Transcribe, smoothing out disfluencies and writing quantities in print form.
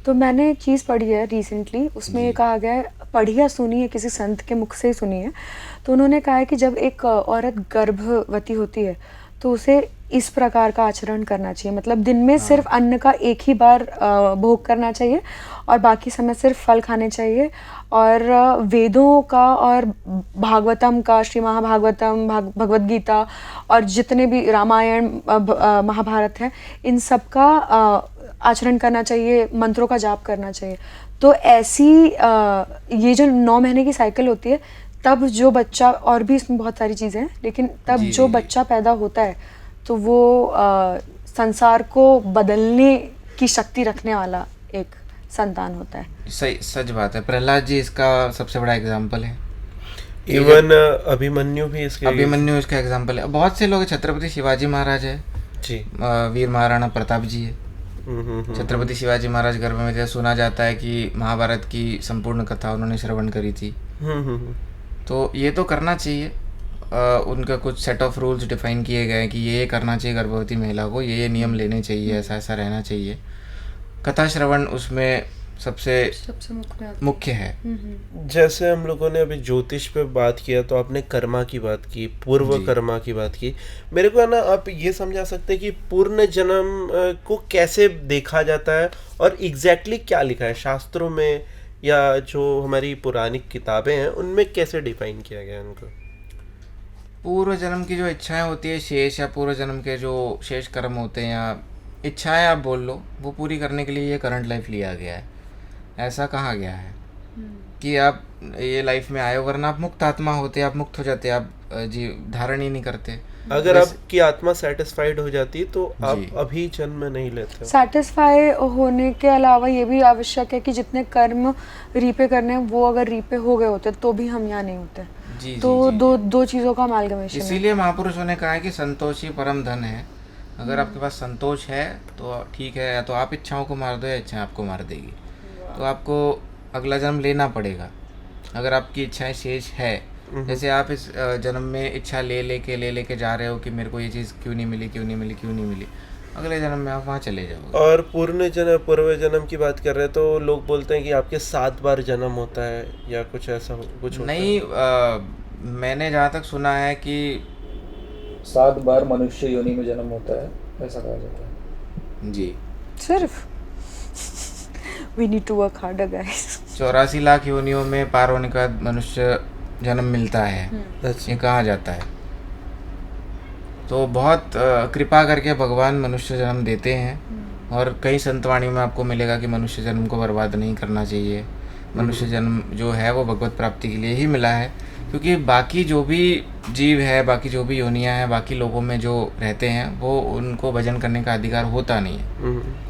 तो मैंने एक चीज़ पढ़ी है रिसेंटली, उसमें ये कहा गया है, पढ़ी या सुनी है, किसी संत के मुख से ही सुनी है। तो उन्होंने कहा है कि जब एक औरत गर्भवती होती है तो उसे इस प्रकार का आचरण करना चाहिए, मतलब दिन में सिर्फ अन्न का एक ही बार भोग करना चाहिए और बाकी समय सिर्फ फल खाने चाहिए। और वेदों का और भागवतम का, श्री महाभागवतम, भगवत गीता और जितने भी रामायण महाभारत है, इन सब का आचरण करना चाहिए, मंत्रों का जाप करना चाहिए। तो ऐसी ये जो 9 महीने की साइकिल होती है, तब जो बच्चा, और भी इसमें बहुत सारी चीज़ें हैं, लेकिन तब जो बच्चा पैदा होता है तो वो संसार को बदलने की शक्ति रखने वाला एक संतान होता है। सही, सच बात है। प्रहलाद जी इसका सबसे बड़ा एग्जाम्पल है। इवन अभिमन्यु भी इसका एग्जाम्पल है। बहुत से लोग, छत्रपति शिवाजी महाराज है जी, वीर महाराणा प्रताप जी है। छत्रपति शिवाजी महाराज गर्भ में थे, सुना जाता है कि महाभारत की संपूर्ण कथा उन्होंने श्रवण करी थी। तो ये तो करना चाहिए। उनका कुछ सेट ऑफ रूल्स डिफाइन किए गए हैं कि ये करना चाहिए गर्भवती महिला को, ये नियम लेने चाहिए, ऐसा ऐसा रहना चाहिए। कथा श्रवण उसमें सबसे मुख्य है। जैसे हम लोगों ने अभी ज्योतिष पे बात किया, तो आपने कर्मा की बात की, पूर्व कर्मा की बात की। मेरे को है ना, आप ये समझा सकते हैं कि पूर्ण जन्म को कैसे देखा जाता है और एग्जैक्टली क्या लिखा है शास्त्रों में, या जो हमारी पुरानी किताबें हैं उनमें कैसे डिफाइन किया गया है उनको? पूर्व जन्म की जो इच्छाएं होती है शेष, या पूर्व जन्म के जो शेष कर्म होते हैं, या इच्छाएं आप बोल लो, वो पूरी करने के लिए ये करंट लाइफ लिया गया है। ऐसा कहा गया है कि आप ये लाइफ में आए हो, वरना आप मुक्त आत्मा होते, आप मुक्त हो जाते, आप धारण ही नहीं करते। अगर आपकी आत्मा सेटिस्फाइड हो जाती तो आप अभी जन्म नहीं लेते। सेटिस्फाई होने के अलावा ये भी आवश्यक है कि जितने कर्म रीपे करने हैं, वो अगर रीपे हो गए होते तो भी हम यहाँ नहीं होते। तो दो चीज़ों का अमालगमेशन है। इसीलिए महापुरुषों ने कहा है कि संतोष ही परम धन है। अगर आपके पास संतोष है तो ठीक है, या तो आप इच्छाओं को मार दो या इच्छाएं आपको मार देगी। तो आपको अगला जन्म लेना पड़ेगा अगर आपकी इच्छाएं शेष है। जैसे आप इस जन्म में इच्छा ले लेके जा रहे हो कि मेरे को ये चीज़ क्यों नहीं मिली, अगले जन्म में आप वहाँ चले जाओगे। और पूर्व जन्म की बात कर रहे हैं तो लोग बोलते हैं कि आपके 7 बार जन्म होता है, या कुछ ऐसा कुछ होता नहीं है? मैंने जहाँ तक सुना है कि 7 बार मनुष्य योनि में जन्म होता है, ऐसा कहा जाता है जी। सिर्फ We need to work harder, guys. 84 lakh योनियों में पार होने के बाद मनुष्य जन्म मिलता है, ये कहा जाता है। तो बहुत कृपा करके भगवान मनुष्य जन्म देते हैं। और कई संतवाणी में आपको मिलेगा कि मनुष्य जन्म को बर्बाद नहीं करना चाहिए। मनुष्य जन्म जो है वो भगवत प्राप्ति के लिए ही मिला है, क्योंकि बाकी जो भी जीव है, बाकी जो भी योनियाँ हैं, बाकी लोगों में जो रहते हैं, वो उनको भजन करने का अधिकार होता नहीं है।